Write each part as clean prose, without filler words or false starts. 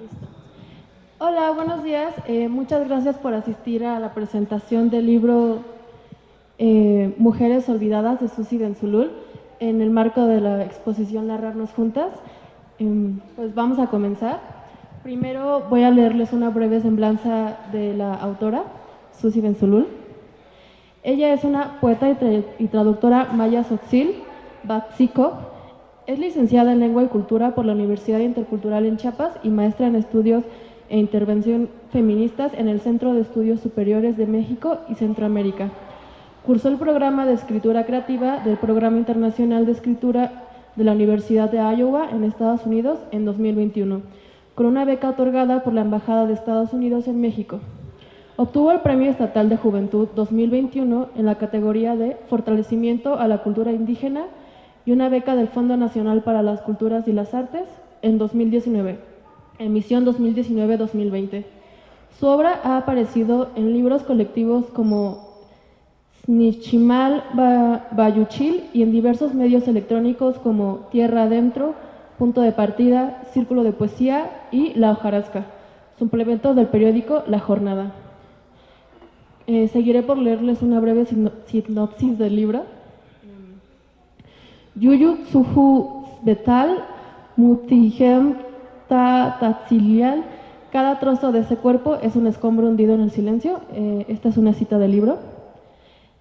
Listo. Hola, buenos días. Muchas gracias por asistir a la presentación del libro Mujeres Olvidadas de Susi Benzulul en el marco de la exposición Narrarnos Juntas. Pues vamos a comenzar. Primero voy a leerles una breve semblanza de la autora, Susi Benzulul. Ella es una poeta y traductora maya tzotzil, Baxico. Es licenciada en Lengua y Cultura por la Universidad Intercultural en Chiapas y maestra en Estudios e Intervención Feministas en el Centro de Estudios Superiores de México y Centroamérica. Cursó el programa de Escritura Creativa del Programa Internacional de Escritura de la Universidad de Iowa en Estados Unidos en 2021, con una beca otorgada por la Embajada de Estados Unidos en México. Obtuvo el Premio Estatal de Juventud 2021 en la categoría de Fortalecimiento a la Cultura Indígena y una beca del Fondo Nacional para las Culturas y las Artes en 2019, emisión 2019-2020. Su obra ha aparecido en libros colectivos como Snichimal Bayuchil y en diversos medios electrónicos como Tierra Adentro, Punto de Partida, Círculo de Poesía y La Hojarasca, suplemento del periódico La Jornada. Seguiré por leerles una breve sinopsis del libro. Yuyu Tsuhu Betal, Mutihem Tatzilial. Cada trozo de ese cuerpo es un escombro hundido en el silencio. Esta es una cita del libro.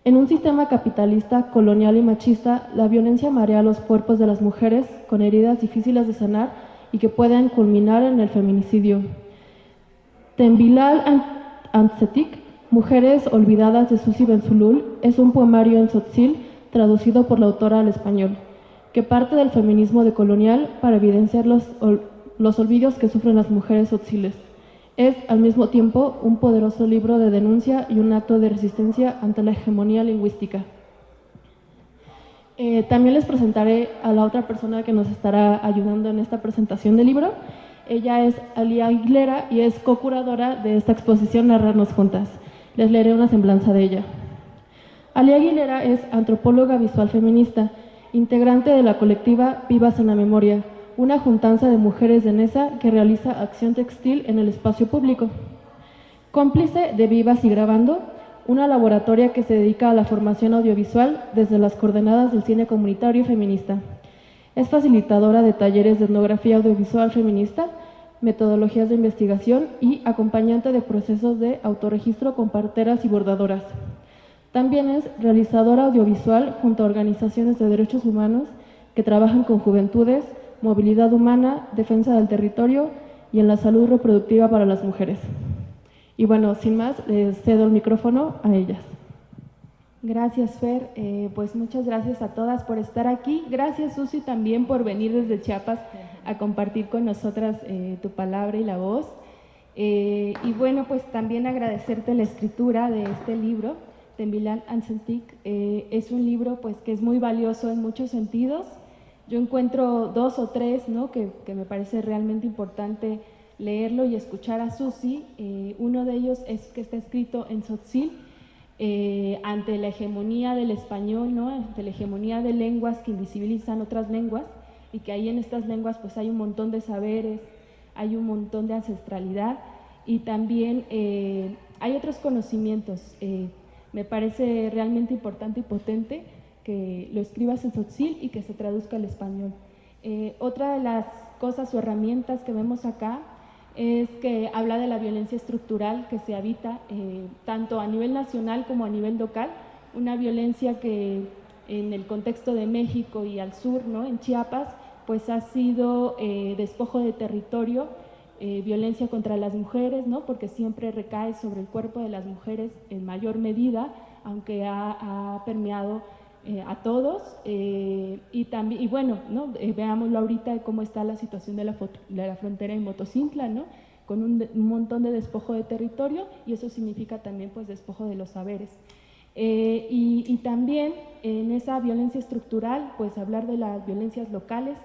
En un sistema capitalista, colonial y machista, la violencia marea los cuerpos de las mujeres con heridas difíciles de sanar y que pueden culminar en el feminicidio. Tembilal Antsetik, Mujeres Olvidadas de Susi Benzulul, es un poemario en tzotzil traducido por la autora al español, que parte del feminismo decolonial para evidenciar los olvidos que sufren las mujeres tzotziles. Es, al mismo tiempo, un poderoso libro de denuncia y un acto de resistencia ante la hegemonía lingüística. También les presentaré a la otra persona que nos estará ayudando en esta presentación del libro. Ella es Alia Aguilera y es co-curadora de esta exposición Narrarnos Juntas. Les leeré una semblanza de ella. Alia Aguilera es antropóloga visual feminista, integrante de la colectiva Vivas en la Memoria, una juntanza de mujeres de Nesa que realiza acción textil en el espacio público. Cómplice de Vivas y Grabando, una laboratoria que se dedica a la formación audiovisual desde las coordenadas del cine comunitario y feminista. Es facilitadora de talleres de etnografía audiovisual feminista, metodologías de investigación y acompañante de procesos de autorregistro con parteras y bordadoras. También es realizadora audiovisual junto a organizaciones de derechos humanos que trabajan con juventudes, movilidad humana, defensa del territorio y en la salud reproductiva para las mujeres. Y bueno, sin más, les cedo el micrófono a ellas. Gracias, Fer. Pues muchas gracias a todas por estar aquí. Gracias, Susi, también por venir desde Chiapas a compartir con nosotras tu palabra y la voz. Y bueno, pues también agradecerte la escritura de este libro, Tembilal Antsetik. Es un libro pues que es muy valioso en muchos sentidos. Yo encuentro dos o tres, ¿no?, que me parece realmente importante leerlo y escuchar a Susi. Uno de ellos es que está escrito en tzotzil, ante la hegemonía del español, ¿no?, ante la hegemonía de lenguas que invisibilizan otras lenguas, y que ahí en estas lenguas pues hay un montón de saberes, hay un montón de ancestralidad y también hay otros conocimientos. Me parece realmente importante y potente que lo escribas en tzotzil y que se traduzca al español. Otra de las cosas o herramientas que vemos acá es que habla de la violencia estructural que se habita tanto a nivel nacional como a nivel local, una violencia que en el contexto de México y al sur, ¿no?, en Chiapas, pues ha sido despojo de territorio, violencia contra las mujeres, ¿no?, porque siempre recae sobre el cuerpo de las mujeres en mayor medida, aunque ha permeado a todos, y también, y bueno, ¿no?, veámoslo ahorita cómo está la situación de la frontera en Motocintla, ¿no?, con un montón de despojo de territorio, y eso significa también pues despojo de los saberes. Y también en esa violencia estructural, pues hablar de las violencias locales,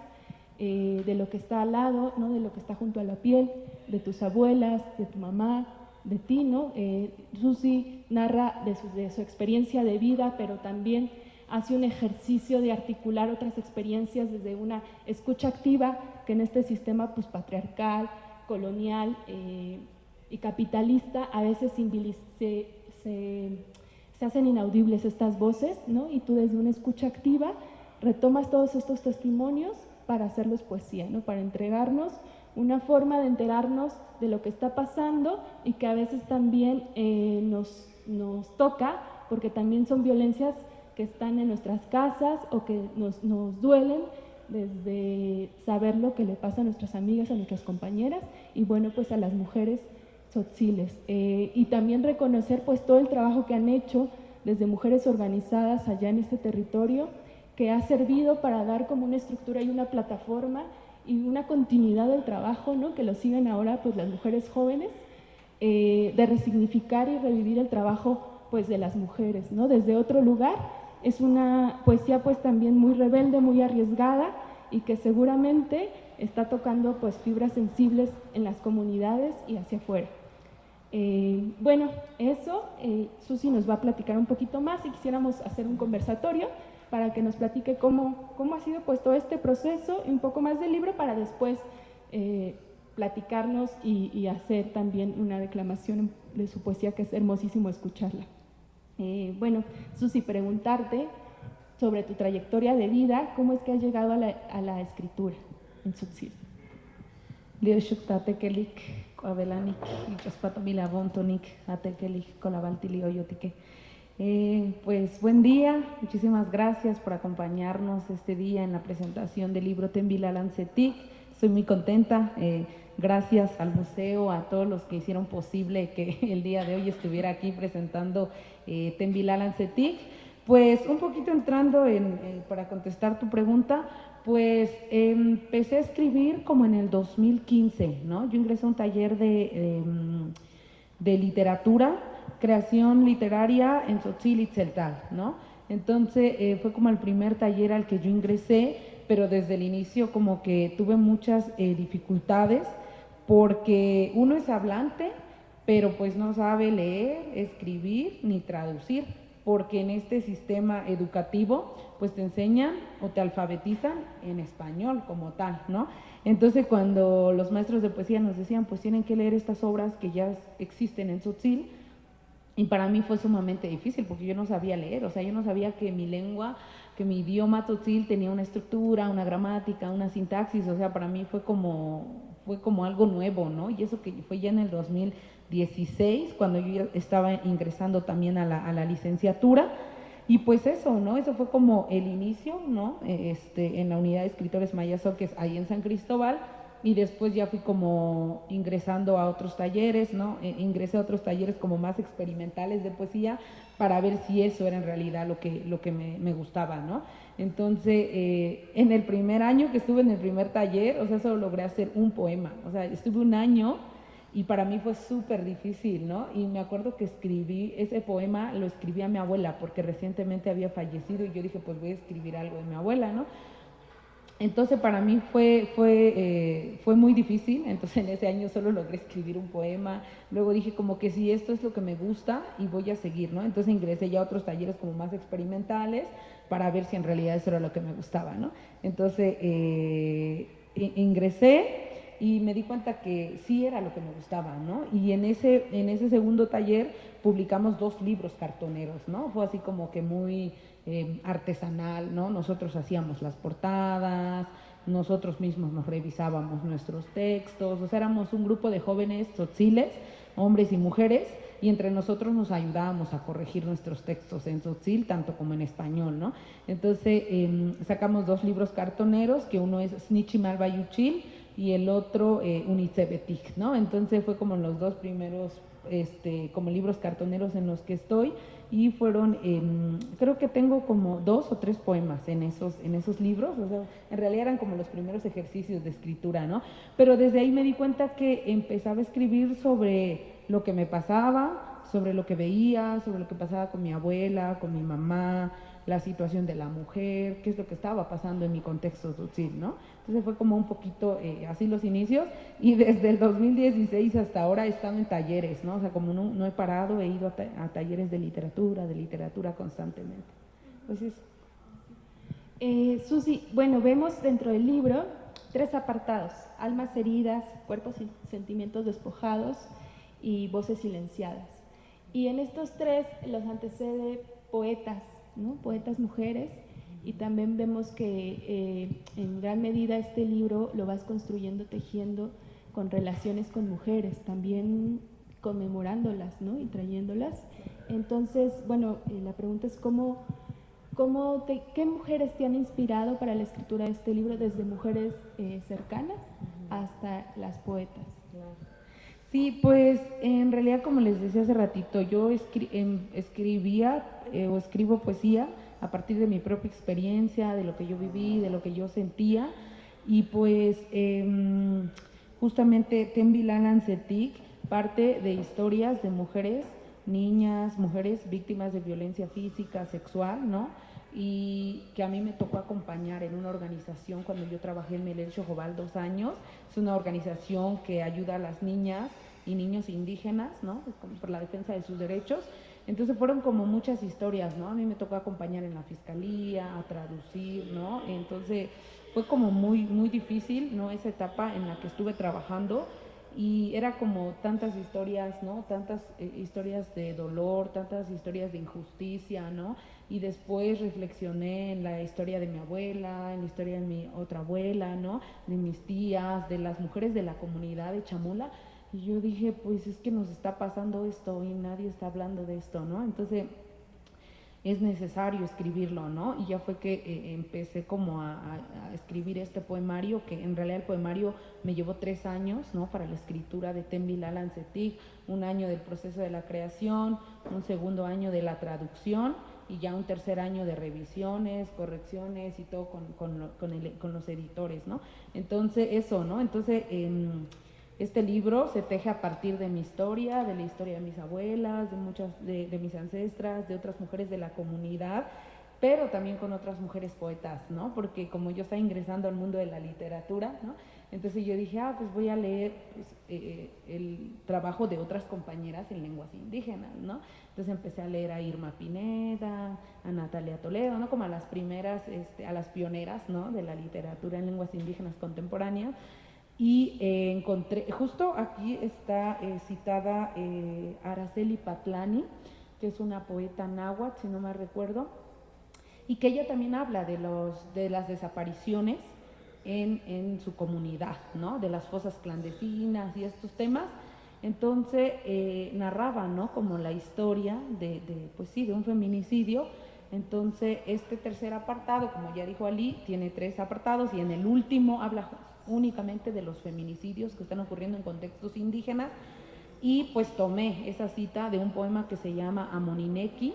de lo que está al lado, ¿no?, de lo que está junto a la piel, de tus abuelas, de tu mamá, de ti, ¿no? Susi narra de su experiencia de vida, pero también hace un ejercicio de articular otras experiencias desde una escucha activa, que en este sistema pues patriarcal, colonial y capitalista, a veces se hacen inaudibles estas voces, ¿no? Y tú desde una escucha activa retomas todos estos testimonios para hacerlos poesía, ¿no? Para entregarnos una forma de enterarnos de lo que está pasando y que a veces también nos toca, porque también son violencias que están en nuestras casas o que nos duelen, desde saber lo que le pasa a nuestras amigas, a nuestras compañeras y bueno, pues a las mujeres tzotziles. Y también reconocer pues todo el trabajo que han hecho desde mujeres organizadas allá en este territorio, que ha servido para dar como una estructura y una plataforma y una continuidad del trabajo, ¿no? Que lo siguen ahora pues las mujeres jóvenes, de resignificar y revivir el trabajo pues de las mujeres, ¿no? Desde otro lugar. Es una poesía pues también muy rebelde, muy arriesgada y que seguramente está tocando pues fibras sensibles en las comunidades y hacia afuera. Bueno, eso, Susi nos va a platicar un poquito más y quisiéramos hacer un conversatorio para que nos platique cómo ha sido pues todo este proceso y un poco más del libro para después platicarnos y hacer también una declamación de su poesía, que es hermosísimo escucharla. Bueno, Susi, preguntarte sobre tu trayectoria de vida, ¿cómo es que has llegado a la escritura en Tzotzil? Lioshuctatekelik, Coabelanik, Ichaspatomilavontonik, Atekelik, Colabaltilioyotique. Pues buen día, muchísimas gracias por acompañarnos este día en la presentación del libro Tembilalancetic. Estoy muy contenta, gracias al museo, a todos los que hicieron posible que el día de hoy estuviera aquí presentando Tembilalancetic. Pues un poquito entrando para contestar tu pregunta, pues empecé a escribir como en el 2015, ¿no? Yo ingresé a un taller de literatura, creación literaria en Tzotzil Itzeltal, ¿no? Entonces fue como el primer taller al que yo ingresé, pero desde el inicio como que tuve muchas dificultades, porque uno es hablante, pero pues no sabe leer, escribir ni traducir, porque en este sistema educativo pues te enseñan o te alfabetizan en español como tal, ¿no? Entonces cuando los maestros de poesía nos decían pues tienen que leer estas obras que ya existen en Tzotzil, y para mí fue sumamente difícil porque yo no sabía leer, o sea, yo no sabía que mi lengua, que mi idioma Tzotzil tenía una estructura, una gramática, una sintaxis, o sea, para mí fue como algo nuevo, ¿no? Y eso que fue ya en el 2016, cuando yo ya estaba ingresando también a la licenciatura, y pues eso, ¿no? Eso fue como el inicio, ¿no? En la unidad de escritores Mayasoques ahí en San Cristóbal, y después ya fui como ingresando a otros talleres, ¿no? Ingresé a otros talleres como más experimentales de poesía para ver si eso era en realidad lo que me gustaba, ¿no? Entonces, en el primer año que estuve en el primer taller, o sea, solo logré hacer un poema, o sea, estuve un año y para mí fue súper difícil, ¿no? Y me acuerdo que escribí ese poema, lo escribí a mi abuela porque recientemente había fallecido y yo dije, pues voy a escribir algo de mi abuela, ¿no? Entonces para mí fue muy difícil, entonces en ese año solo logré escribir un poema, luego dije como que sí, esto es lo que me gusta y voy a seguir, ¿no? Entonces ingresé ya a otros talleres como más experimentales para ver si en realidad eso era lo que me gustaba, ¿no? Entonces ingresé y me di cuenta que sí era lo que me gustaba, ¿no? Y en ese segundo taller publicamos 2 libros cartoneros, ¿no? Fue así como que muy artesanal, ¿no? Nosotros hacíamos las portadas, nosotros mismos nos revisábamos nuestros textos, o sea, éramos un grupo de jóvenes tzotziles, hombres y mujeres, y entre nosotros nos ayudábamos a corregir nuestros textos en tzotzil, tanto como en español, ¿no? Entonces sacamos 2 libros cartoneros, que uno es Snichimal Bayuchil y el otro Unitzebetik, ¿no? Entonces fue como los 2 primeros como libros cartoneros en los que estoy, y fueron, creo que tengo como 2 o 3 poemas en esos libros, o sea, en realidad eran como los primeros ejercicios de escritura, ¿no? Pero desde ahí me di cuenta que empezaba a escribir sobre lo que me pasaba, sobre lo que veía, sobre lo que pasaba con mi abuela, con mi mamá, la situación de la mujer, qué es lo que estaba pasando en mi contexto tzotzil, ¿no? Entonces fue como un poquito así los inicios, y desde el 2016 hasta ahora he estado en talleres, ¿no? O sea, como no he parado, he ido a talleres de literatura constantemente. Pues eso. Susi, bueno, vemos dentro del libro 3 apartados: almas heridas, cuerpos y sentimientos despojados y voces silenciadas. Y en estos 3 los antecede poetas, ¿no? Poetas mujeres, y también vemos que en gran medida este libro lo vas construyendo, tejiendo con relaciones con mujeres, también conmemorándolas, ¿no? Y trayéndolas. Entonces, bueno, la pregunta es ¿qué mujeres te han inspirado para la escritura de este libro, desde mujeres cercanas hasta las poetas? Sí, pues en realidad, como les decía hace ratito, yo escribía o escribo poesía a partir de mi propia experiencia, de lo que yo viví, de lo que yo sentía, y pues justamente Tembilal Ancetic parte de historias de mujeres, niñas, mujeres víctimas de violencia física, sexual, ¿no? Y que a mí me tocó acompañar en una organización cuando yo trabajé en Melel Xojobal 2 años. Es una organización que ayuda a las niñas y niños indígenas, ¿no? Por la defensa de sus derechos. Entonces fueron como muchas historias, ¿no? A mí me tocó acompañar en la fiscalía, a traducir, ¿no? Entonces fue como muy difícil, ¿no? Esa etapa en la que estuve trabajando, y era como tantas historias, ¿no? Tantas historias de dolor, tantas historias de injusticia, ¿no? Y después reflexioné en la historia de mi abuela, en la historia de mi otra abuela, ¿no? De mis tías, de las mujeres de la comunidad de Chamula, y yo dije, pues es que nos está pasando esto y nadie está hablando de esto, ¿no? Entonces es necesario escribirlo, ¿no? Y ya fue que empecé como a escribir este poemario, que en realidad el poemario me llevó 3 años, ¿no? Para la escritura de Tembilal Ancetic, 1 año del proceso de la creación, un 2.º año de la traducción, y ya un 3.er año de revisiones, correcciones y todo con los editores, ¿no? Entonces eso, ¿no? Entonces este libro se teje a partir de mi historia, de la historia de mis abuelas, de muchas de mis ancestras, de otras mujeres de la comunidad, pero también con otras mujeres poetas, ¿no? Porque como yo estaba ingresando al mundo de la literatura, ¿no? Entonces yo dije, pues voy a leer pues, el trabajo de otras compañeras en lenguas indígenas, ¿no? Entonces empecé a leer a Irma Pineda, a Natalia Toledo, ¿no? Como a las primeras, a las pioneras, ¿no? De la literatura en lenguas indígenas contemporáneas. Y encontré, justo aquí está citada Araceli Patlani, que es una poeta náhuatl, si no me recuerdo, y que ella también habla de las desapariciones en su comunidad, ¿no? De las fosas clandestinas y estos temas. Entonces narraba, ¿no? Como la historia pues sí, de un feminicidio. Entonces este 3.er apartado, como ya dijo Ali, tiene 3 apartados, y en el último habla únicamente de los feminicidios que están ocurriendo en contextos indígenas. Y pues tomé esa cita de un poema que se llama Amonineki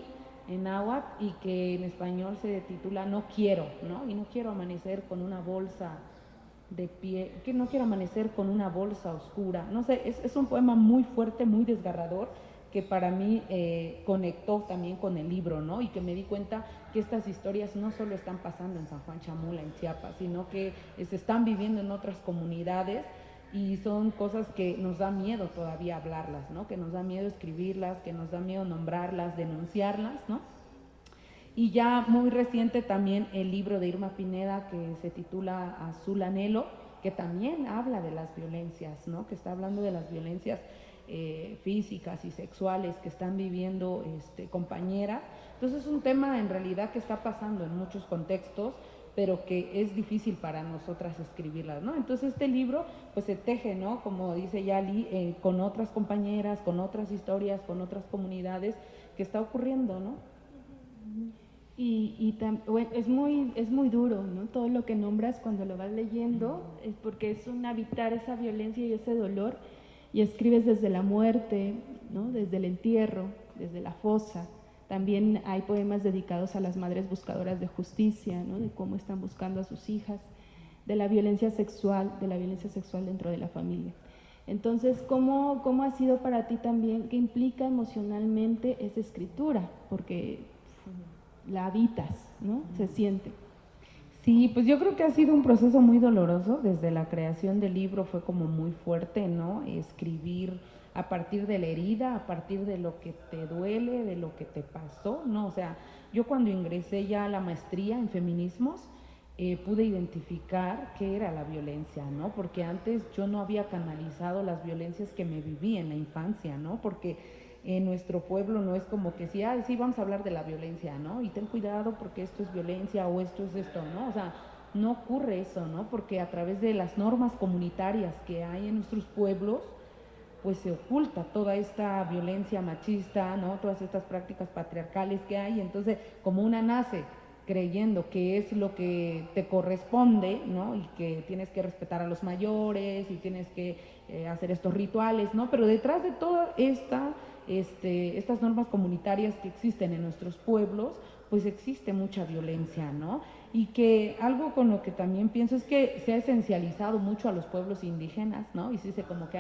en náhuatl, y que en español se titula No quiero, ¿no? Y no quiero amanecer con una bolsa de pie, que no quiero amanecer con una bolsa oscura. No sé, es un poema muy fuerte, muy desgarrador, que para mí conectó también con el libro, ¿no? Y que me di cuenta que estas historias no solo están pasando en San Juan Chamula, en Chiapas, sino que se están viviendo en otras comunidades, y son cosas que nos da miedo todavía hablarlas, ¿no? Que nos da miedo escribirlas, que nos da miedo nombrarlas, denunciarlas, ¿no? Y ya muy reciente también el libro de Irma Pineda, que se titula Azul Anhelo, que también habla de las violencias, ¿no? Que está hablando de las violencias físicas y sexuales que están viviendo compañeras. Entonces es un tema en realidad que está pasando en muchos contextos, pero que es difícil para nosotras escribirlas, ¿no? Entonces este libro pues se teje, ¿no? Como dice Yali, con otras compañeras, con otras historias, con otras comunidades que está ocurriendo, ¿no? Bueno, es muy duro, ¿no? Todo lo que nombras cuando lo vas leyendo, es porque es un habitar esa violencia y ese dolor, y escribes desde la muerte, ¿no? Desde el entierro, desde la fosa. También hay poemas dedicados a las madres buscadoras de justicia, ¿no? De cómo están buscando a sus hijas, de la violencia sexual dentro de la familia. Entonces, ¿cómo ha sido para ti también, qué implica emocionalmente esa escritura? Porque la habitas, ¿no? Se siente. Sí, pues yo creo que ha sido un proceso muy doloroso. Desde la creación del libro fue como muy fuerte, ¿no? Escribir a partir de la herida, a partir de lo que te duele, de lo que te pasó, ¿no? O sea, yo cuando ingresé ya a la maestría en feminismos, pude identificar qué era la violencia, ¿no? Porque antes yo no había canalizado las violencias que me viví en la infancia, ¿no? Porque en nuestro pueblo no es como que sí, sí, vamos a hablar de la violencia, ¿no? Y ten cuidado porque esto es violencia o esto es esto, ¿no? O sea, no ocurre eso, ¿no? Porque a través de las normas comunitarias que hay en nuestros pueblos, pues se oculta toda esta violencia machista, ¿no? Todas estas prácticas patriarcales que hay. Entonces, como una nace creyendo que es lo que te corresponde, ¿no? Y que tienes que respetar a los mayores y tienes que hacer estos rituales, ¿no? Pero detrás de todas estas normas comunitarias que existen en nuestros pueblos, pues existe mucha violencia, ¿no? Y que algo con lo que también pienso es que se ha esencializado mucho a los pueblos indígenas, ¿no? Y se dice como que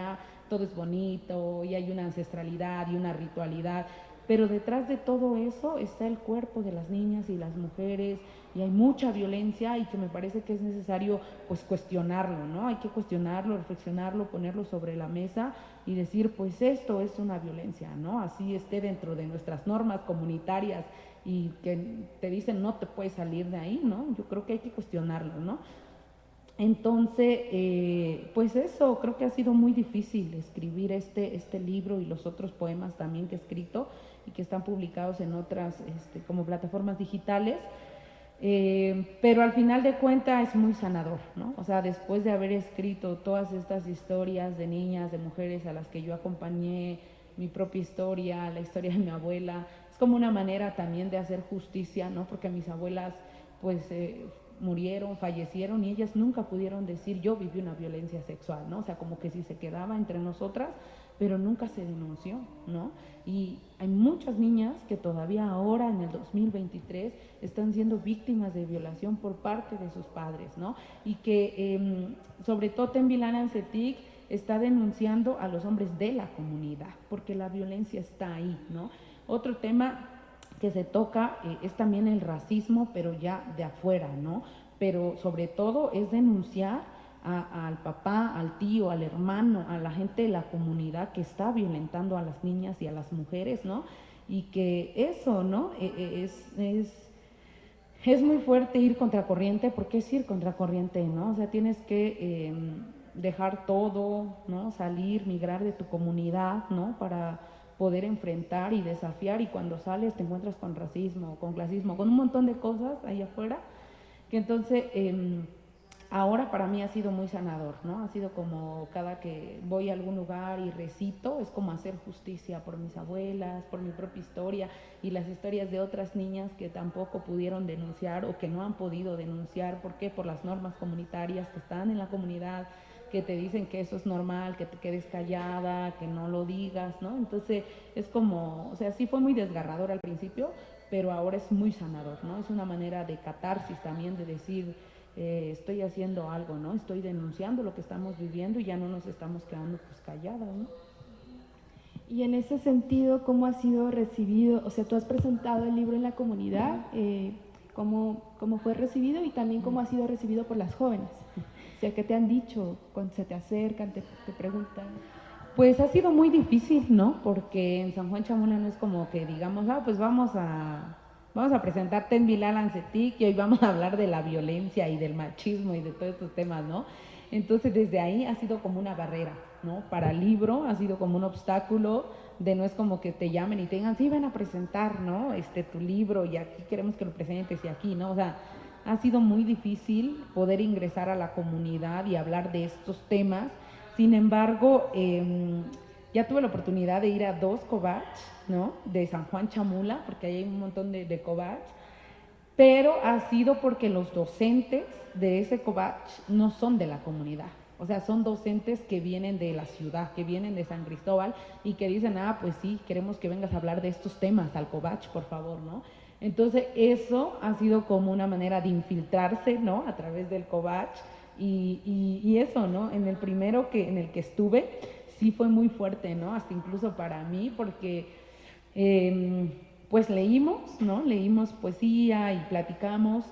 todo es bonito y hay una ancestralidad y una ritualidad, pero detrás de todo eso está el cuerpo de las niñas y las mujeres y hay mucha violencia y que me parece que es necesario pues cuestionarlo, ¿no? Hay que cuestionarlo, reflexionarlo, ponerlo sobre la mesa y decir pues esto es una violencia, ¿no? Así esté dentro de nuestras normas comunitarias y que te dicen no te puedes salir de ahí, ¿no? Yo creo que hay que cuestionarlo, ¿no? Entonces, pues eso, creo que ha sido muy difícil escribir este libro y los otros poemas también que he escrito y que están publicados en otras como plataformas digitales, pero al final de cuentas es muy sanador, ¿no? O sea, después de haber escrito todas estas historias de niñas, de mujeres a las que yo acompañé, mi propia historia, la historia de mi abuela, es como una manera también de hacer justicia, ¿no? Porque mis abuelas, pues murieron, fallecieron y ellas nunca pudieron decir yo viví una violencia sexual, ¿no? O sea, como que sí se quedaba entre nosotras, pero nunca se denunció, ¿no? Y hay muchas niñas que todavía ahora en el 2023 están siendo víctimas de violación por parte de sus padres, ¿no? Y que sobre todo Tembilalancetic está denunciando a los hombres de la comunidad, porque la violencia está ahí, ¿no? Otro tema que se toca es también el racismo, pero ya de afuera, ¿no? Pero sobre todo es denunciar al papá, al tío, al hermano, a la gente de la comunidad que está violentando a las niñas y a las mujeres, ¿no? Y que eso, ¿no? Es muy fuerte ir contracorriente, porque es ir contracorriente, ¿no? O sea, tienes que dejar todo, ¿no? Salir, migrar de tu comunidad, ¿no? Para poder enfrentar y desafiar, y cuando sales te encuentras con racismo, con clasismo, con un montón de cosas ahí afuera, que entonces ahora para mí ha sido muy sanador, ¿no? Ha sido como cada que voy a algún lugar y recito, es como hacer justicia por mis abuelas, por mi propia historia y las historias de otras niñas que tampoco pudieron denunciar o que no han podido denunciar. ¿Por qué? Por las normas comunitarias que están en la comunidad, que te dicen que eso es normal, que te quedes callada, que no lo digas, ¿no? Entonces es como, o sea, sí fue muy desgarrador al principio, pero ahora es muy sanador, ¿no? Es una manera de catarsis también, de decir, estoy haciendo algo, ¿no? Estoy denunciando lo que estamos viviendo y ya no nos estamos quedando pues calladas, ¿no? Y en ese sentido, ¿cómo ha sido recibido? O sea, tú has presentado el libro en la comunidad, ¿cómo fue recibido y también cómo ha sido recibido por las jóvenes? O sea, ¿qué te han dicho cuando se te acercan, te preguntan? Pues ha sido muy difícil, ¿no? Porque en San Juan Chamula no es como que digamos, pues vamos a presentar Tembilalancetic y hoy vamos a hablar de la violencia y del machismo y de todos estos temas, ¿no? Entonces desde ahí ha sido como una barrera, ¿no? Para el libro ha sido como un obstáculo de no es como que te llamen y te digan, sí, ven a presentar, ¿no? Tu libro y aquí queremos que lo presentes y aquí, ¿no? O sea, ha sido muy difícil poder ingresar a la comunidad y hablar de estos temas. Sin embargo, ya tuve la oportunidad de ir a 2 covach, ¿no? De San Juan Chamula, porque ahí hay un montón de covach, pero ha sido porque los docentes de ese covach no son de la comunidad. O sea, son docentes que vienen de la ciudad, que vienen de San Cristóbal y que dicen, pues sí, queremos que vengas a hablar de estos temas al covach, por favor, ¿no? Entonces, eso ha sido como una manera de infiltrarse, ¿no? A través del covach y eso, ¿no? En el primero en el que estuve, sí fue muy fuerte, ¿no? Hasta incluso para mí, porque pues leímos, ¿no? Leímos poesía y platicamos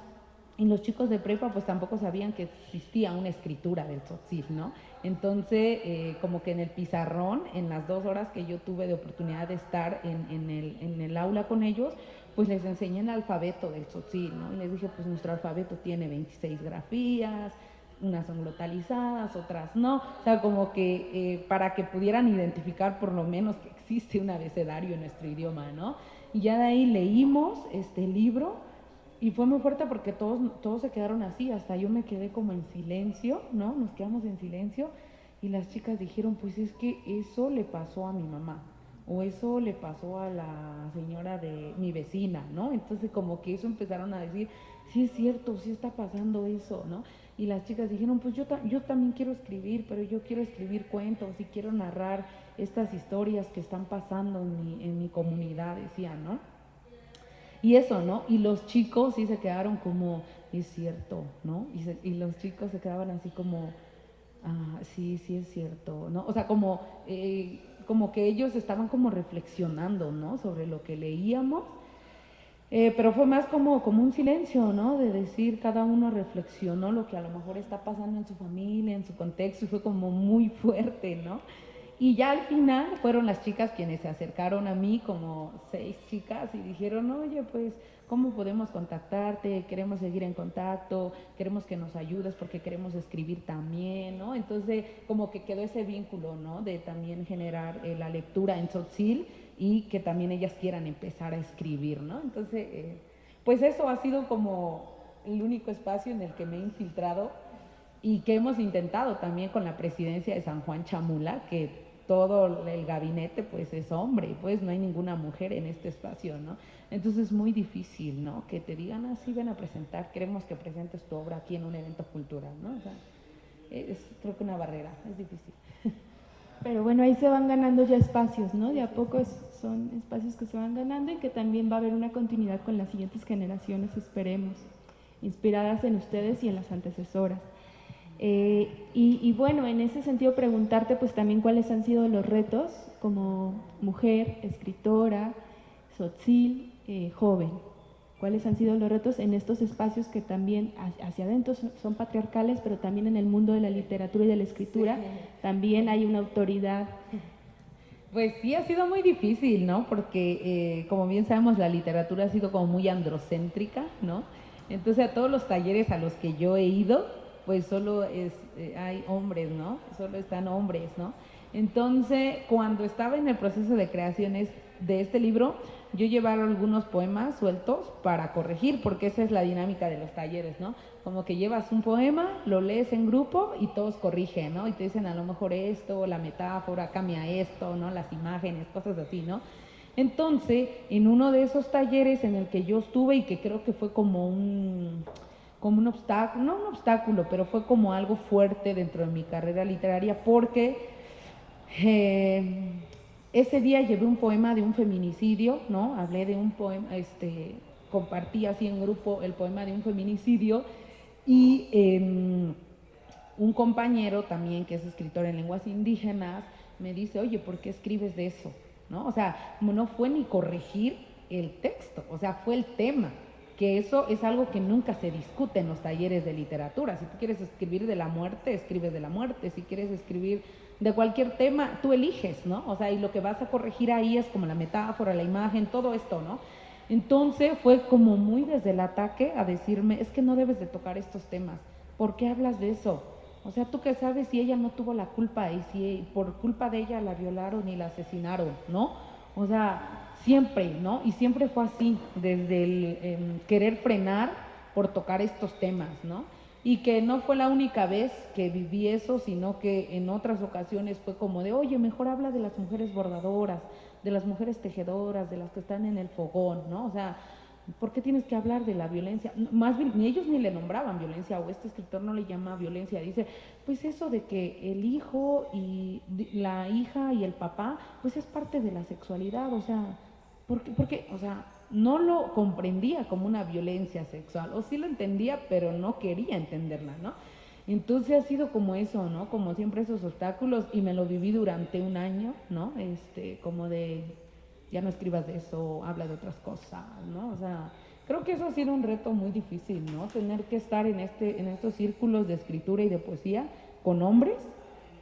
Y los chicos de prepa pues tampoco sabían que existía una escritura del tzotzil, ¿no? Entonces, como que en el pizarrón, en las 2 horas que yo tuve de oportunidad de estar en el aula con ellos, pues les enseñé el alfabeto del tzotzil, ¿no? Y les dije, pues nuestro alfabeto tiene 26 grafías, unas son glotalizadas, otras no, o sea, como que para que pudieran identificar por lo menos que existe un abecedario en nuestro idioma, ¿no? Y ya de ahí leímos este libro. Y fue muy fuerte porque todos se quedaron así, hasta yo me quedé como en silencio, ¿no? Nos quedamos en silencio y las chicas dijeron, pues es que eso le pasó a mi mamá o eso le pasó a la señora de mi vecina, ¿no? Entonces como que eso empezaron a decir, sí es cierto, sí está pasando eso, ¿no? Y las chicas dijeron, pues yo también quiero escribir, pero yo quiero escribir cuentos y quiero narrar estas historias que están pasando en mi comunidad, decían, ¿no? Y eso, ¿no? Y los chicos sí se quedaron como, es cierto, ¿no? Y los chicos se quedaban así como, sí, sí es cierto, ¿no? O sea, como que ellos estaban como reflexionando, ¿no? Sobre lo que leíamos, pero fue más como un silencio, ¿no? De decir, cada uno reflexionó lo que a lo mejor está pasando en su familia, en su contexto, y fue como muy fuerte, ¿no? Y ya al final fueron las chicas quienes se acercaron a mí, como 6 chicas, y dijeron, oye, pues, ¿cómo podemos contactarte? Queremos seguir en contacto, queremos que nos ayudes porque queremos escribir también, ¿no? Entonces, como que quedó ese vínculo, ¿no? De también generar la lectura en tzotzil y que también ellas quieran empezar a escribir, ¿no? Entonces, pues eso ha sido como el único espacio en el que me he infiltrado y que hemos intentado también con la presidencia de San Juan Chamula, que todo el gabinete pues es hombre, pues no hay ninguna mujer en este espacio, ¿no? Entonces es muy difícil, ¿no? Que te digan, así ven a presentar, queremos que presentes tu obra aquí en un evento cultural, ¿no? O sea, es creo que una barrera, es difícil. Pero bueno, ahí se van ganando ya espacios, ¿no? De a poco son espacios que se van ganando y que también va a haber una continuidad con las siguientes generaciones, esperemos, inspiradas en ustedes y en las antecesoras. Y bueno, en ese sentido preguntarte pues también cuáles han sido los retos como mujer, escritora, tzotzil, joven. ¿Cuáles han sido los retos en estos espacios que también hacia adentro son patriarcales, pero también en el mundo de la literatura y de la escritura también hay una autoridad? Pues sí, ha sido muy difícil, ¿no? Porque como bien sabemos, la literatura ha sido como muy androcéntrica, ¿no? Entonces a todos los talleres a los que yo he ido, pues solo hay hombres, ¿no? Solo están hombres, ¿no? Entonces, cuando estaba en el proceso de creaciones de este libro, yo llevaba algunos poemas sueltos para corregir, porque esa es la dinámica de los talleres, ¿no? Como que llevas un poema, lo lees en grupo y todos corrigen, ¿no? Y te dicen a lo mejor esto, la metáfora, cambia esto, ¿no? Las imágenes, cosas así, ¿no? Entonces, en uno de esos talleres en el que yo estuve y que creo que fue como un obstáculo, no un obstáculo, pero fue como algo fuerte dentro de mi carrera literaria, porque ese día llevé un poema de un feminicidio, ¿no? Hablé de un poema, compartí así en grupo el poema de un feminicidio y un compañero también que es escritor en lenguas indígenas me dice, oye, ¿por qué escribes de eso? ¿No? O sea, no fue ni corregir el texto, o sea, fue el tema, que eso es algo que nunca se discute en los talleres de literatura. Si tú quieres escribir de la muerte, escribes de la muerte. Si quieres escribir de cualquier tema, tú eliges, ¿no? O sea, y lo que vas a corregir ahí es como la metáfora, la imagen, todo esto, ¿no? Entonces fue como muy desde el ataque a decirme, es que no debes de tocar estos temas. ¿Por qué hablas de eso? O sea, tú qué sabes si ella no tuvo la culpa y si por culpa de ella la violaron y la asesinaron, ¿no? O sea, siempre, ¿no? Y siempre fue así, desde el querer frenar por tocar estos temas, ¿no? Y que no fue la única vez que viví eso, sino que en otras ocasiones fue como de, oye, mejor habla de las mujeres bordadoras, de las mujeres tejedoras, de las que están en el fogón, ¿no? O sea, ¿por qué tienes que hablar de la violencia? Más bien, ni ellos ni le nombraban violencia, o este escritor no le llama violencia, dice, pues eso de que el hijo y la hija y el papá, pues es parte de la sexualidad, o sea, porque o sea, no lo comprendía como una violencia sexual, o sí lo entendía, pero no quería entenderla, ¿no? Entonces ha sido como eso, ¿no? Como siempre esos obstáculos, y me lo viví durante un año, ¿no? Como de, ya no escribas de eso, habla de otras cosas, ¿no? O sea, Creo que eso ha sido un reto muy difícil, ¿no? Tener que estar en estos círculos de escritura y de poesía con hombres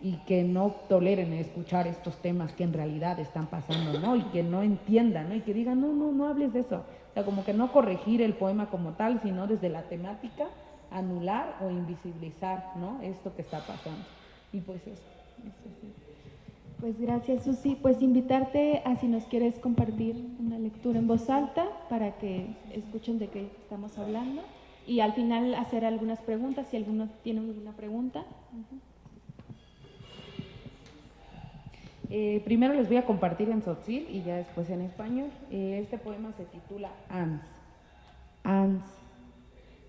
y que no toleren escuchar estos temas que en realidad están pasando, ¿no? Y que no entiendan, ¿no? Y que digan, no hables de eso. O sea, como que no corregir el poema como tal, sino desde la temática, anular o invisibilizar, ¿no? Esto que está pasando. Y pues eso sí. Pues gracias, Susi. Pues invitarte a si nos quieres compartir una lectura en voz alta para que escuchen de qué estamos hablando y al final hacer algunas preguntas, si alguno tiene alguna pregunta. Primero les voy a compartir en tzotzil y ya después en español. Este poema se titula Ans. Ans.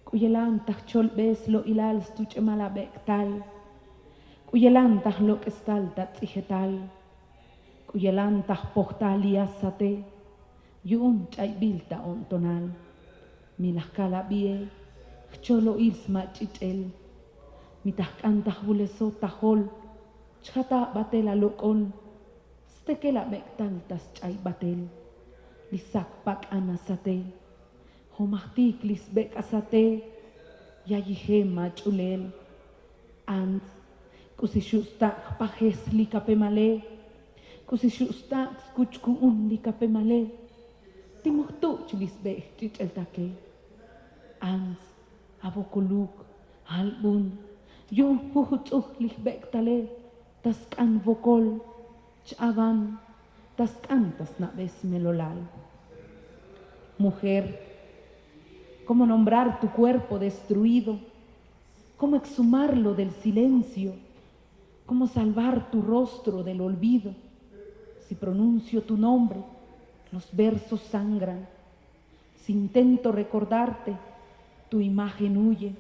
Kuyelantah chol beslo ilal stuchemala bektal. Kuyelantah lo kestal tatzigetal. Kuyelantah pohtaliasate. Yun chaybilta ontonal. Milaskala bie. Cholo ilsma chichel. Mitahkantah buleso tahol. Chata batela lokon. Stekela bektal tas chay batel. Lisak pak anasate. Homahtik lisbek asate. Yayihe machulel. Ans. Kusishustak pajes likapemale. Kusishustak skuchkuun likapemale. Timuhtuch lisbek chicheltake. Ans. Abokuluk. Halbun. Yun huhutuh lisbek tale. Taskan vokol. Chavan. Taskan tasnabes melolal. Mujer, ¿cómo nombrar tu cuerpo destruido? ¿Cómo exhumarlo del silencio? ¿Cómo salvar tu rostro del olvido? Si pronuncio tu nombre, los versos sangran. Si intento recordarte, tu imagen huye.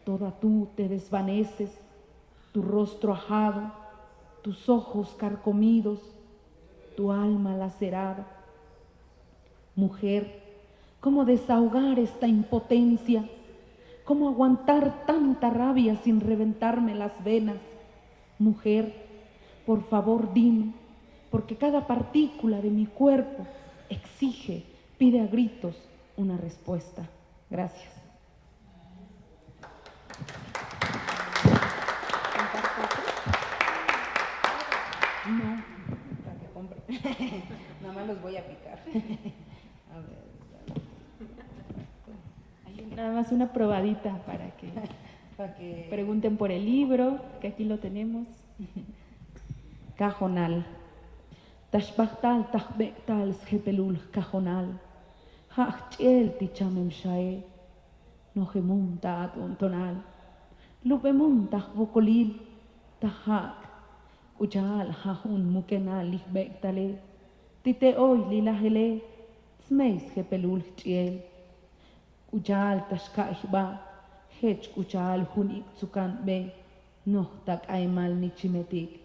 Toda tú te desvaneces, tu rostro ajado, tus ojos carcomidos, tu alma lacerada. Mujer, ¿cómo desahogar esta impotencia? ¿Cómo aguantar tanta rabia sin reventarme las venas? Mujer, por favor dime, porque cada partícula de mi cuerpo exige, pide a gritos una respuesta. Gracias. No, para que compre. Nada más los voy a picar. A ver. Nada más una probadita para que pregunten por el libro, que aquí lo tenemos. Cajonal. Tashbachtal tajbektal schepelul cajonal. Hachel tichamem shae. Nojemum taat ontonal. Lupemum tajbokolil. Tajak. Ujal hajun mukenal lihbektale. Tite hoy lilahele. Smeis schepelul chiel. Ujal tashkaihba, hech ujal hunik tsukan be, nohtak aimal nichimetik.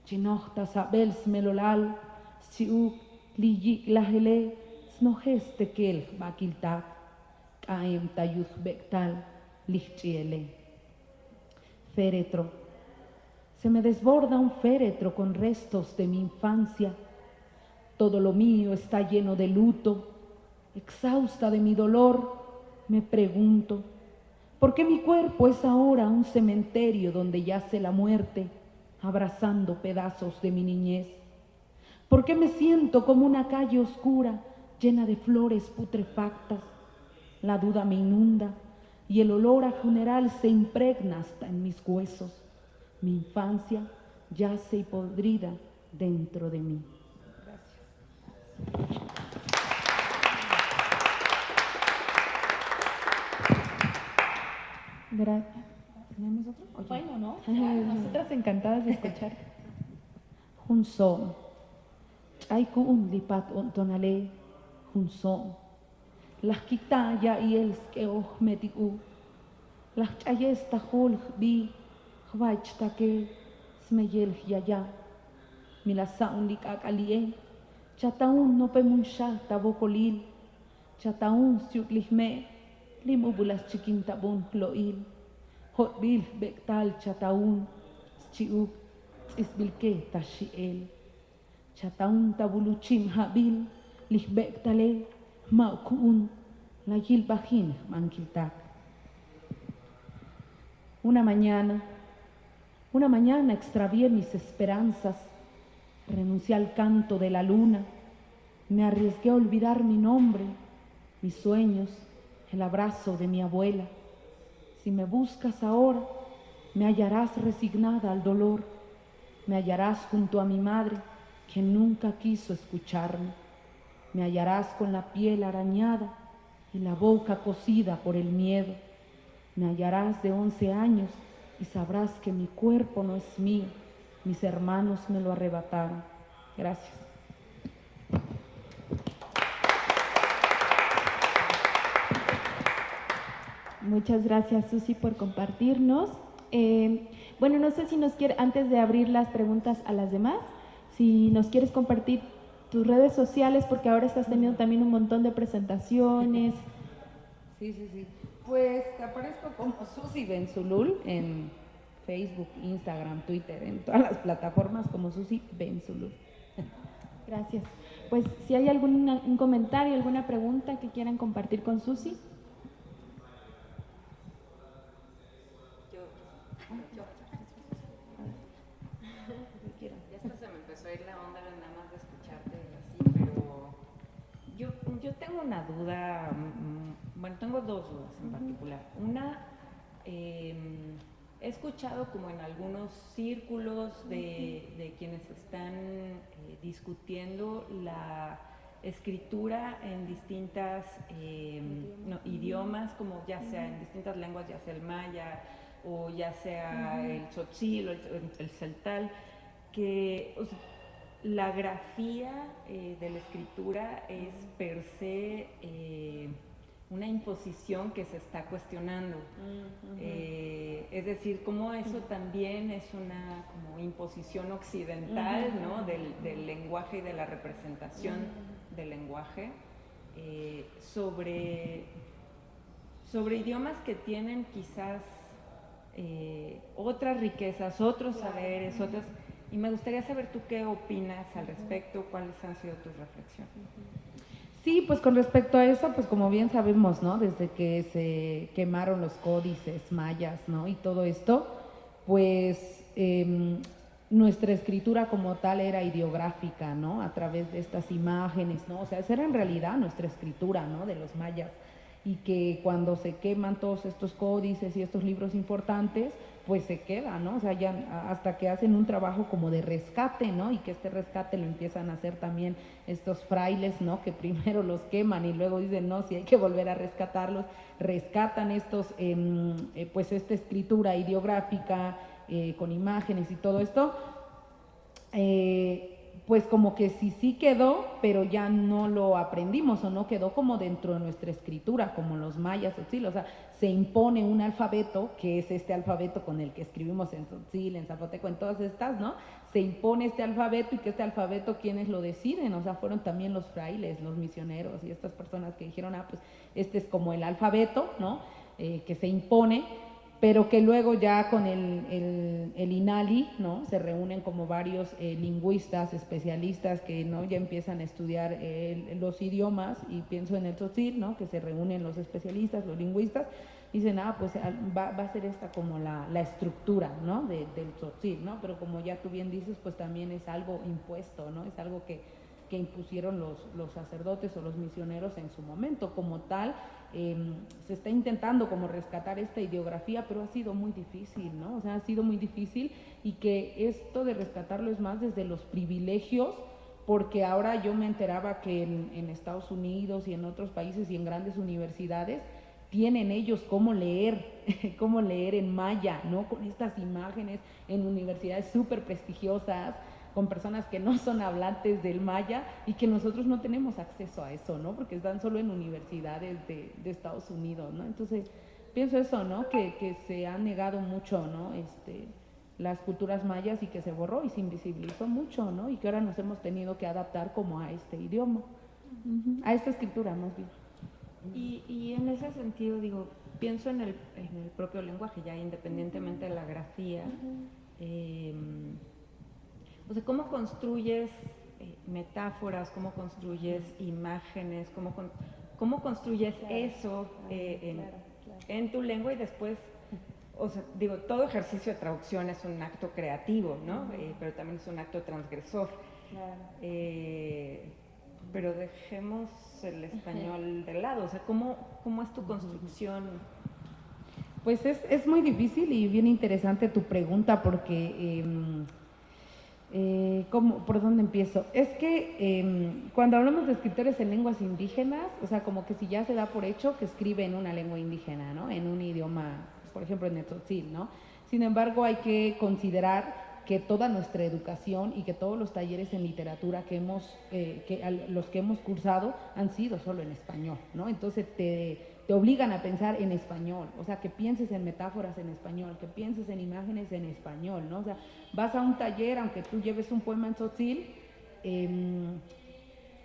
Chinohta sabel smelolal, siuk liyik lahele, snohes tekel bakiltak, kaim tayuth bektal, lichiele. Féretro. Se me desborda un féretro con restos de mi infancia. Todo lo mío está lleno de luto, exhausta de mi dolor. Me pregunto, ¿por qué mi cuerpo es ahora un cementerio donde yace la muerte, abrazando pedazos de mi niñez? ¿Por qué me siento como una calle oscura, llena de flores putrefactas? La duda me inunda y el olor a funeral se impregna hasta en mis huesos. Mi infancia yace y podrida dentro de mí. Gracias. Gracias. ¿Tenemos otro? Oye. Bueno, ¿no? Nosotras encantadas de escuchar. Hunsom. Chaiku un lipat ontonale. Hunsom. Las quitaya y el skeo mediu. Las chayesta hol bi. Hwaichtake. Smeyel yaya. Milasa un likakalie. Chataun no pemunsha tabokolil. Chataun siuklihme. Limubulas chiquintabun loil. Hotbil bektal chataun. Chiuk. Isbilke tashiel. Chataun tabuluchim habil. Lihbektale. Maukuun. la Yilbajín Manquiltac. Una mañana extravié mis esperanzas, renuncié al canto de la luna, me arriesgué a olvidar mi nombre, mis sueños, el abrazo de mi abuela. Si me buscas ahora, me hallarás resignada al dolor, me hallarás junto a mi madre, que nunca quiso escucharme, me hallarás con la piel arañada y la boca cocida por el miedo, me hallarás de 11 años y sabrás que mi cuerpo no es mío, mis hermanos me lo arrebataron. Gracias. Muchas gracias, Susi, por compartirnos. Bueno, no sé si nos quiere, antes de abrir las preguntas a las demás, si nos quieres compartir tus redes sociales, porque ahora estás teniendo también un montón de presentaciones. Sí. Pues aparezco como Susi Benzulul en Facebook, Instagram, Twitter, en todas las plataformas como Susi Benzulul. Gracias. Pues si hay un comentario, alguna pregunta que quieran compartir con Susi. Ya hasta se me empezó a ir la onda nada más de escucharte y así, pero yo tengo una duda, bueno, tengo dos dudas en particular. Una, he escuchado como en algunos círculos de quienes están discutiendo la escritura en distintas idiomas, como ya sea en distintas lenguas, ya sea el maya o ya sea el tzotzil o el celtal, que o sea, la grafía de la escritura es per se una imposición que se está cuestionando. Es decir, como eso también es una como imposición occidental, ¿no? del lenguaje y de la representación del lenguaje sobre idiomas que tienen quizás otras riquezas, otros saberes, otras... Y me gustaría saber tú qué opinas al respecto, cuáles han sido tus reflexiones. Sí, pues con respecto a eso, pues como bien sabemos, ¿no? Desde que se quemaron los códices mayas, ¿no? Y todo esto, pues nuestra escritura como tal era ideográfica, ¿no? A través de estas imágenes, ¿no? O sea, esa era en realidad nuestra escritura, ¿no? De los mayas. Y que cuando se queman todos estos códices y estos libros importantes, pues se queda, ¿no? O sea, ya hasta que hacen un trabajo como de rescate, ¿no? Y que este rescate lo empiezan a hacer también estos frailes, ¿no? Que primero los queman y luego dicen, no, si hay que volver a rescatarlos, rescatan estos, pues esta escritura ideográfica con imágenes y todo esto, pues como que sí quedó, pero ya no lo aprendimos o no quedó como dentro de nuestra escritura, como los mayas, o sea, se impone un alfabeto, que es este alfabeto con el que escribimos en tzotzil, en zapoteco, en todas estas, ¿no? Se impone este alfabeto y que este alfabeto, ¿quiénes lo deciden? O sea, fueron también los frailes, los misioneros y estas personas que dijeron, pues este es como el alfabeto, ¿no? Que se impone, pero que luego ya con el INALI, ¿no? Se reúnen como varios lingüistas, especialistas que, ¿no? Ya empiezan a estudiar los idiomas, y pienso en el tzotzil, ¿no? Que se reúnen los especialistas, los lingüistas, y dicen, pues va a ser esta como la estructura, ¿no? Del tzotzil, ¿no? Pero como ya tú bien dices, pues también es algo impuesto, ¿no? Es algo que impusieron los sacerdotes o los misioneros en su momento. Como tal, se está intentando como rescatar esta ideografía, pero ha sido muy difícil, ¿no? O sea, ha sido muy difícil, y que esto de rescatarlo es más desde los privilegios, porque ahora yo me enteraba que en Estados Unidos y en otros países y en grandes universidades tienen ellos cómo leer en maya, ¿no? Con estas imágenes en universidades súper prestigiosas, con personas que no son hablantes del maya, y que nosotros no tenemos acceso a eso, ¿no? Porque están solo en universidades de Estados Unidos, ¿no? Entonces, pienso eso, ¿no? Que se ha negado mucho, ¿no? Las culturas mayas, y que se borró y se invisibilizó mucho, ¿no? Y que ahora nos hemos tenido que adaptar como a este idioma, a esta escritura más bien. Y en ese sentido, digo, pienso en el propio lenguaje, ya independientemente de la grafía. O sea, ¿cómo construyes metáforas, cómo construyes imágenes, cómo ¿cómo construyes eso en tu lengua? Y después, o sea, digo, todo ejercicio de traducción es un acto creativo, ¿no? Pero también es un acto transgresor. Pero dejemos el español de lado, o sea, ¿cómo es tu construcción? Pues es muy difícil y bien interesante tu pregunta porque, ¿por dónde empiezo? Es que cuando hablamos de escritores en lenguas indígenas, o sea, como que si ya se da por hecho que escribe en una lengua indígena, ¿no? En un idioma, por ejemplo, en el tzotzil, ¿no? Sin embargo, hay que considerar que toda nuestra educación y que todos los talleres en literatura los que hemos cursado han sido solo en español, ¿no? Entonces te obligan a pensar en español, o sea, que pienses en metáforas en español, que pienses en imágenes en español, ¿no? O sea, vas a un taller, aunque tú lleves un poema en tzotzil,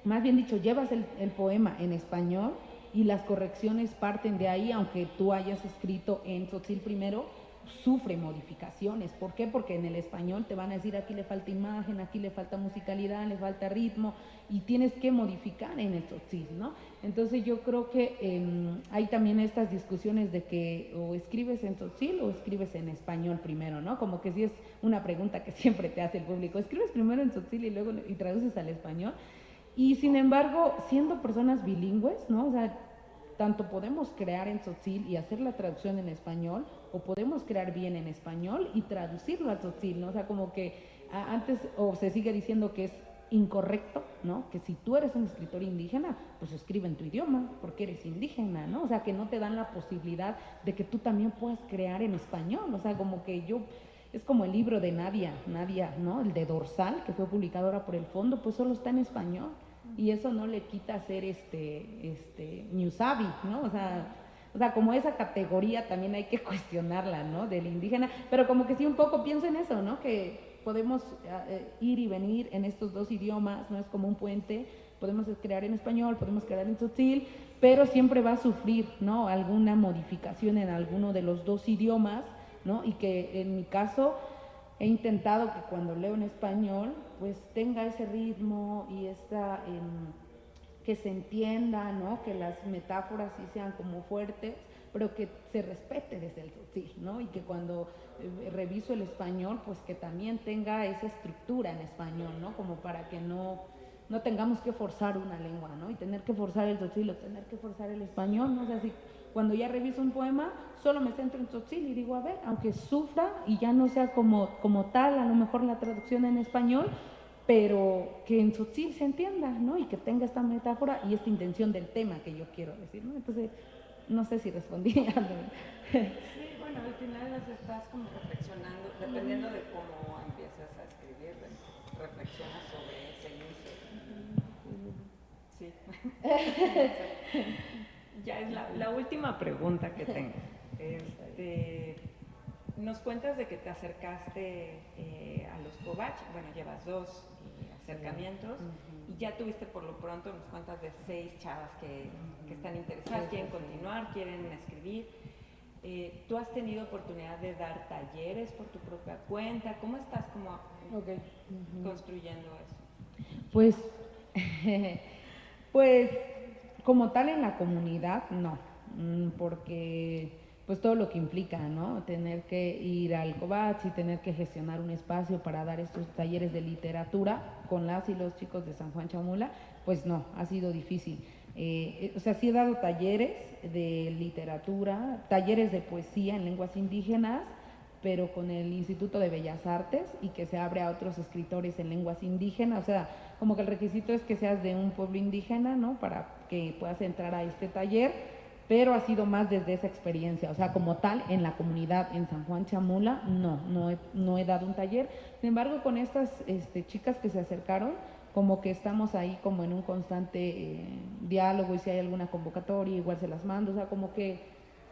más bien dicho, llevas el poema en español y las correcciones parten de ahí, aunque tú hayas escrito en tzotzil primero, sufre modificaciones. ¿Por qué? Porque en el español te van a decir aquí le falta imagen, aquí le falta musicalidad, le falta ritmo y tienes que modificar en el tzotzil, ¿no? Entonces yo creo que hay también estas discusiones de que o escribes en tzotzil o escribes en español primero, ¿no? Como que sí es una pregunta que siempre te hace el público, ¿escribes primero en tzotzil y luego y traduces al español? Y sin embargo, siendo personas bilingües, ¿no? O sea, tanto podemos crear en tzotzil y hacer la traducción en español, o podemos crear bien en español y traducirlo al tzotzil, ¿no? O sea, como que antes o se sigue diciendo que es incorrecto, ¿no? Que si tú eres un escritor indígena, pues escribe en tu idioma, porque eres indígena, ¿no? O sea, que no te dan la posibilidad de que tú también puedas crear en español, o sea, como que es como el libro de Nadia, ¿no? El de Dorsal, que fue publicado ahora por el Fondo, pues solo está en español. Y eso no le quita ser Newsabi, ¿no? O sea, como esa categoría también hay que cuestionarla, ¿no? Del indígena, pero como que sí un poco pienso en eso, ¿no? Que podemos ir y venir en estos dos idiomas, ¿no? Es como un puente, podemos crear en español, podemos crear en tzotzil, pero siempre va a sufrir, ¿no? Alguna modificación en alguno de los dos idiomas, ¿no? Y que en mi caso he intentado que cuando leo en español, pues tenga ese ritmo y que se entienda, ¿no? Que las metáforas sí sean como fuertes, pero que se respete desde el tzotzil, ¿no? Y que cuando reviso el español, pues que también tenga esa estructura en español, ¿no? Como para que no tengamos que forzar una lengua, ¿no? Y tener que forzar el tzotzil o tener que forzar el español, ¿no? O sea, si cuando ya reviso un poema, solo me centro en tzotzil y digo, a ver, aunque sufra y ya no sea como tal, a lo mejor la traducción en español, pero que en tzotzil se entienda, ¿no? Y que tenga esta metáfora y esta intención del tema que yo quiero decir, ¿no? Entonces, no sé si respondí. Sí, bueno, al final nos estás como reflexionando, dependiendo de cómo empiezas a escribir, reflexionas sobre ese inicio. Sí. Ya es la última pregunta que tengo. Nos cuentas de que te acercaste a los Kovach, bueno, llevas 2 acercamientos y ya tuviste por lo pronto, nos cuentas de 6 chavas que están interesadas, quieren continuar, quieren escribir. ¿Tú has tenido oportunidad de dar talleres por tu propia cuenta? ¿Cómo estás construyendo eso? Pues como tal en la comunidad, no, porque pues todo lo que implica, ¿no? Tener que ir al Kovach y tener que gestionar un espacio para dar estos talleres de literatura con las y los chicos de San Juan Chamula, pues no, ha sido difícil. O sea, sí he dado talleres de literatura, talleres de poesía en lenguas indígenas, pero con el Instituto de Bellas Artes y que se abre a otros escritores en lenguas indígenas, o sea, como que el requisito es que seas de un pueblo indígena, ¿no? Para que puedas entrar a este taller, pero ha sido más desde esa experiencia, o sea, como tal, en la comunidad en San Juan Chamula, no he dado un taller. Sin embargo, con estas chicas que se acercaron, como que estamos ahí como en un constante diálogo y si hay alguna convocatoria, igual se las mando, o sea, como que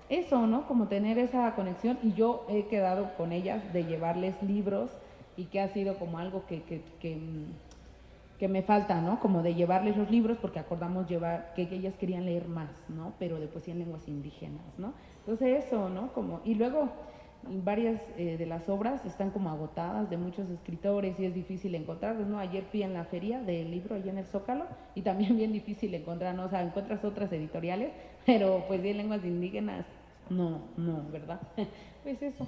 eso, ¿no? Como tener esa conexión y yo he quedado con ellas de llevarles libros y que ha sido como algo que me falta, ¿no? Como de llevarles los libros porque acordamos que ellas querían leer más, ¿no? Pero de poesía en lenguas indígenas, ¿no? Entonces eso, ¿no? Y luego Varias de las obras están como agotadas de muchos escritores y es difícil encontrarlos, ¿no? Ayer fui en la feria del libro allá en el Zócalo y también bien difícil encontrar, ¿no? O sea, encuentras otras editoriales, pero pues de lenguas indígenas, no, ¿verdad? Pues eso.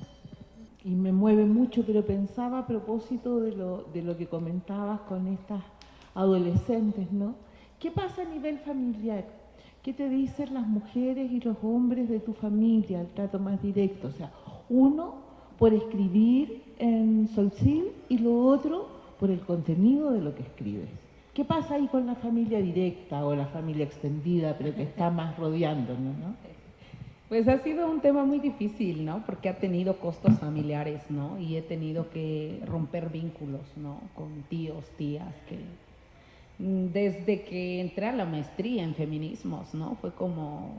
Y me mueve mucho, pero pensaba a propósito de lo que comentabas con estas adolescentes, ¿no? ¿Qué pasa a nivel familiar? ¿Qué te dicen las mujeres y los hombres de tu familia, el trato más directo? O sea, uno por escribir en Solsil y lo otro por el contenido de lo que escribes. ¿Qué pasa ahí con la familia directa o la familia extendida, pero que está más rodeándonos, ¿no? Pues ha sido un tema muy difícil, ¿no? Porque ha tenido costos familiares, ¿no? Y he tenido que romper vínculos, ¿no? Con tíos, tías, que desde que entré a la maestría en feminismos, ¿no? Fue como,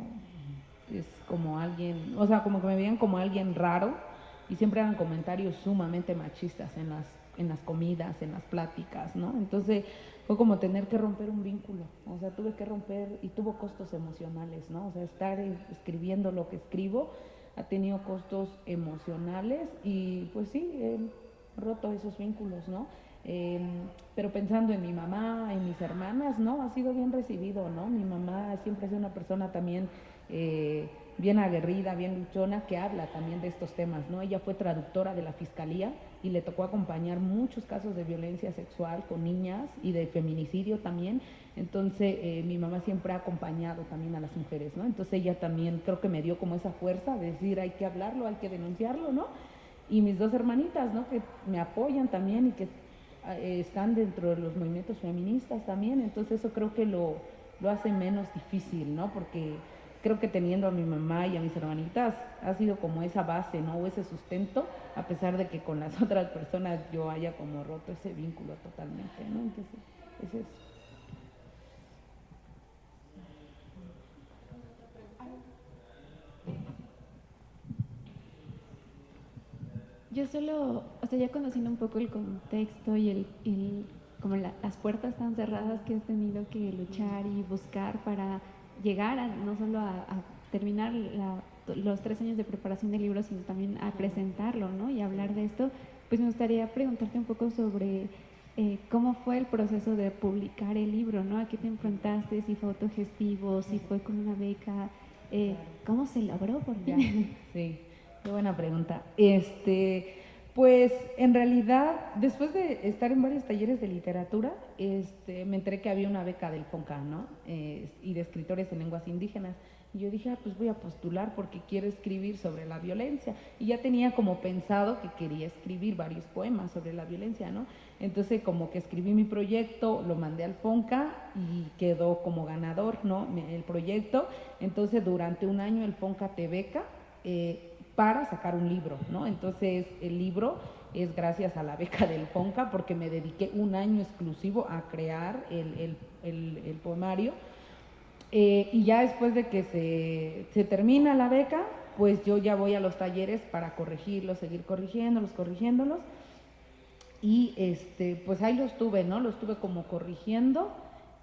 es como alguien, o sea, como que me veían como alguien raro y siempre eran comentarios sumamente machistas en las comidas, en las pláticas, ¿no? Entonces fue como tener que romper un vínculo, o sea, tuve que romper y tuvo costos emocionales, ¿no? O sea, estar escribiendo lo que escribo ha tenido costos emocionales y pues sí, he roto esos vínculos, ¿no? Pero pensando en mi mamá, en mis hermanas, ¿no? Ha sido bien recibido, ¿no? Mi mamá siempre ha sido una persona también bien aguerrida, bien luchona, que habla también de estos temas, ¿no? Ella fue traductora de la Fiscalía y le tocó acompañar muchos casos de violencia sexual con niñas y de feminicidio también. Entonces, mi mamá siempre ha acompañado también a las mujeres, ¿no? Entonces, ella también creo que me dio como esa fuerza de decir, hay que hablarlo, hay que denunciarlo, ¿no? Y mis dos hermanitas, ¿no? Que me apoyan también y que están dentro de los movimientos feministas también, entonces eso creo que lo hace menos difícil, ¿no? Porque creo que teniendo a mi mamá y a mis hermanitas ha sido como esa base, ¿no? O ese sustento, a pesar de que con las otras personas yo haya como roto ese vínculo totalmente, ¿no? Entonces, es eso. Yo solo, o sea, ya conociendo un poco el contexto y como las puertas tan cerradas que has tenido que luchar y buscar para llegar no solo a terminar los 3 años de preparación del libro, sino también a presentarlo, ¿no? Y hablar de esto, pues me gustaría preguntarte un poco sobre cómo fue el proceso de publicar el libro, ¿no? ¿A qué te enfrentaste? Si fue autogestivo, si fue con una beca, ¿cómo se logró por fin? Sí. Qué buena pregunta. Pues en realidad, después de estar en varios talleres de literatura, me enteré que había una beca del FONCA, ¿no? Y de escritores en lenguas indígenas. Y yo dije, pues voy a postular porque quiero escribir sobre la violencia. Y ya tenía como pensado que quería escribir varios poemas sobre la violencia, ¿no? Entonces como que escribí mi proyecto, lo mandé al FONCA y quedó como ganador, ¿no? El proyecto. Entonces durante un año el FONCA te beca para sacar un libro, ¿no? Entonces el libro es gracias a la beca del FONCA porque me dediqué un año exclusivo a crear el poemario. Y ya después de que se termina la beca, pues yo ya voy a los talleres para corregirlos, seguir corrigiéndolos. Y pues ahí los tuve, ¿no? Los tuve como corrigiendo.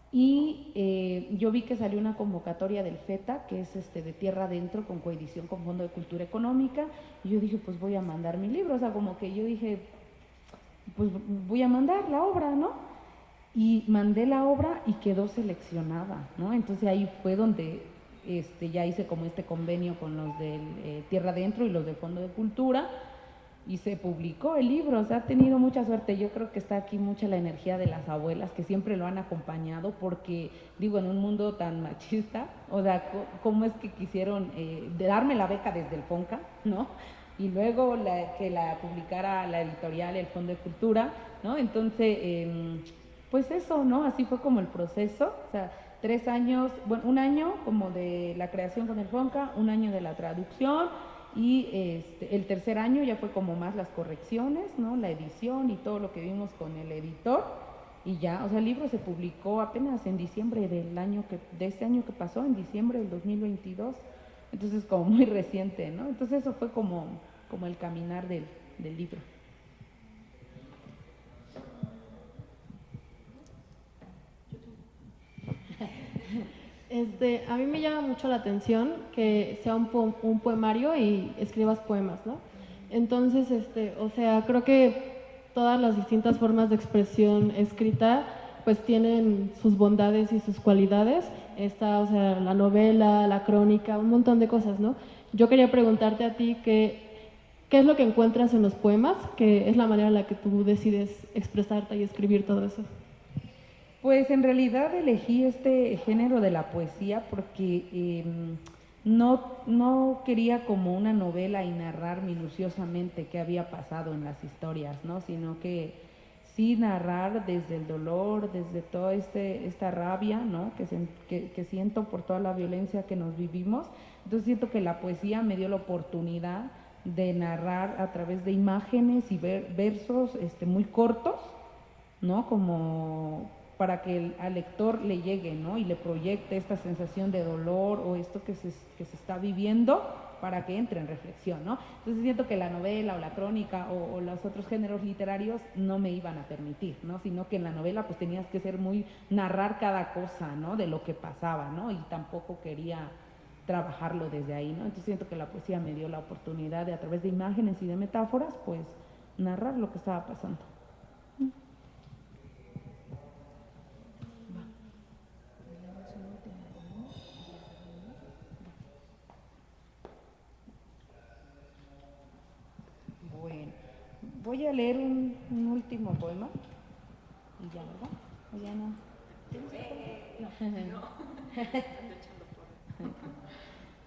Y yo vi que salió una convocatoria del FETA, que es de Tierra Adentro, con coedición con Fondo de Cultura Económica. Y yo dije, pues voy a mandar mi libro. O sea, como que yo dije, pues voy a mandar la obra, ¿no? Y mandé la obra y quedó seleccionada, ¿no? Entonces ahí fue donde ya hice como convenio con los del Tierra Adentro y los del Fondo de Cultura y se publicó el libro. O sea, ha tenido mucha suerte. Yo creo que está aquí mucha la energía de las abuelas que siempre lo han acompañado porque, digo, en un mundo tan machista, o sea, ¿cómo es que quisieron darme la beca desde el FONCA, ¿no? Y luego que la publicara la editorial, el Fondo de Cultura, ¿no? Entonces, pues eso, ¿no? Así fue como el proceso, o sea, 3 años, bueno, un año como de la creación con el FONCA, un año de la traducción y el tercer año ya fue como más las correcciones, ¿no? La edición y todo lo que vimos con el editor y ya, o sea, el libro se publicó apenas en diciembre de este año que pasó, en diciembre del 2022, entonces como muy reciente, ¿no? Entonces eso fue como el caminar del libro. A mí me llama mucho la atención que sea un poemario y escribas poemas, ¿no? Entonces, o sea, creo que todas las distintas formas de expresión escrita pues tienen sus bondades y sus cualidades. Está, o sea, la novela, la crónica, un montón de cosas, ¿no? Yo quería preguntarte a ti qué es lo que encuentras en los poemas, que es la manera en la que tú decides expresarte y escribir todo eso. Pues en realidad elegí este género de la poesía porque no quería como una novela y narrar minuciosamente qué había pasado en las historias, ¿no? Sino que sí narrar desde el dolor, desde toda esta rabia, ¿no? que siento por toda la violencia que nos vivimos. Entonces siento que la poesía me dio la oportunidad de narrar a través de imágenes y versos muy cortos, ¿no? Como para que al lector le llegue, ¿no? Y le proyecte esta sensación de dolor o esto que se está viviendo para que entre en reflexión, ¿no? Entonces siento que la novela o la crónica o los otros géneros literarios no me iban a permitir, ¿no? Sino que en la novela pues tenías que ser narrar cada cosa, ¿no? De lo que pasaba, ¿no? Y tampoco quería trabajarlo desde ahí, ¿no? Entonces siento que la poesía me dio la oportunidad de a través de imágenes y de metáforas pues narrar lo que estaba pasando. Bueno, voy a leer un último poema y ya, ¿verdad? ¿O ya no? No.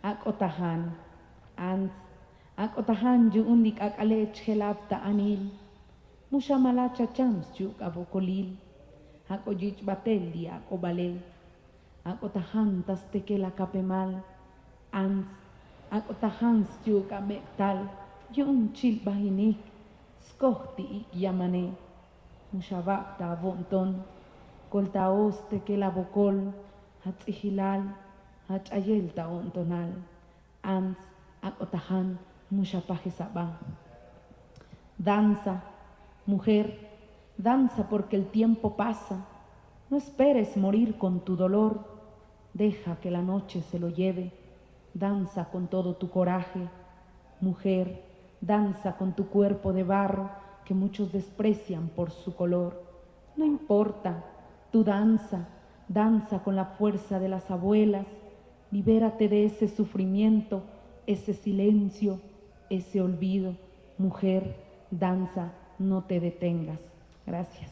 Ak otahan, ak otahan unik ak alech helapta anil, mushamalacha chams juk abokolil, ak ojich bateldi ak obalel, ak otahan tas tekela kapemal, ak otahan juk amektal, yung chil bahinik, skohti ik yamane, mushabak ta vonton, koltaos tekela bokol, hatzihilal, hachayel ta ontonal, ak otahan mushapajisaba. Danza, mujer, danza porque el tiempo pasa, no esperes morir con tu dolor, deja que la noche se lo lleve, danza con todo tu coraje, mujer, danza con tu cuerpo de barro que muchos desprecian por su color. No importa, tu danza, danza con la fuerza de las abuelas, libérate de ese sufrimiento, ese silencio, ese olvido. Mujer, danza, no te detengas. Gracias.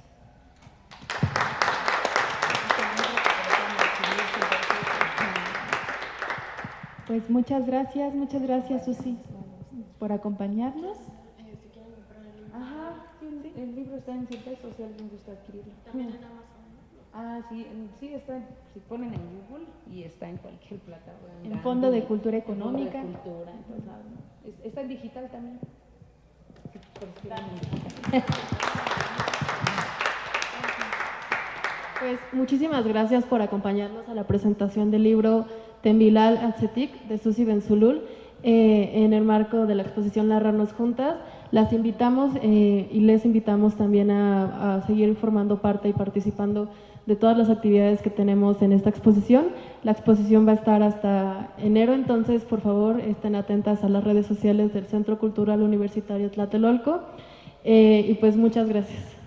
Pues muchas gracias Susi por acompañarnos. Ajá, sí, el libro está en 100 pesos si alguien gusta adquirirlo. También en Amazon. Ah, sí está, si ponen en Google y está en cualquier plataforma. En Fondo de Cultura Económica. Fondo de Cultura, entonces, ¿no? Está en digital también. Sí, por si quieren en digital. Pues muchísimas gracias por acompañarnos a la presentación del libro Tembilal Atzetic de Susi Benzulul en el marco de la exposición Narrarnos Juntas. Las invitamos y les invitamos también a seguir formando parte y participando de todas las actividades que tenemos en esta exposición. La exposición va a estar hasta enero, entonces por favor estén atentas a las redes sociales del Centro Cultural Universitario Tlatelolco y pues muchas gracias.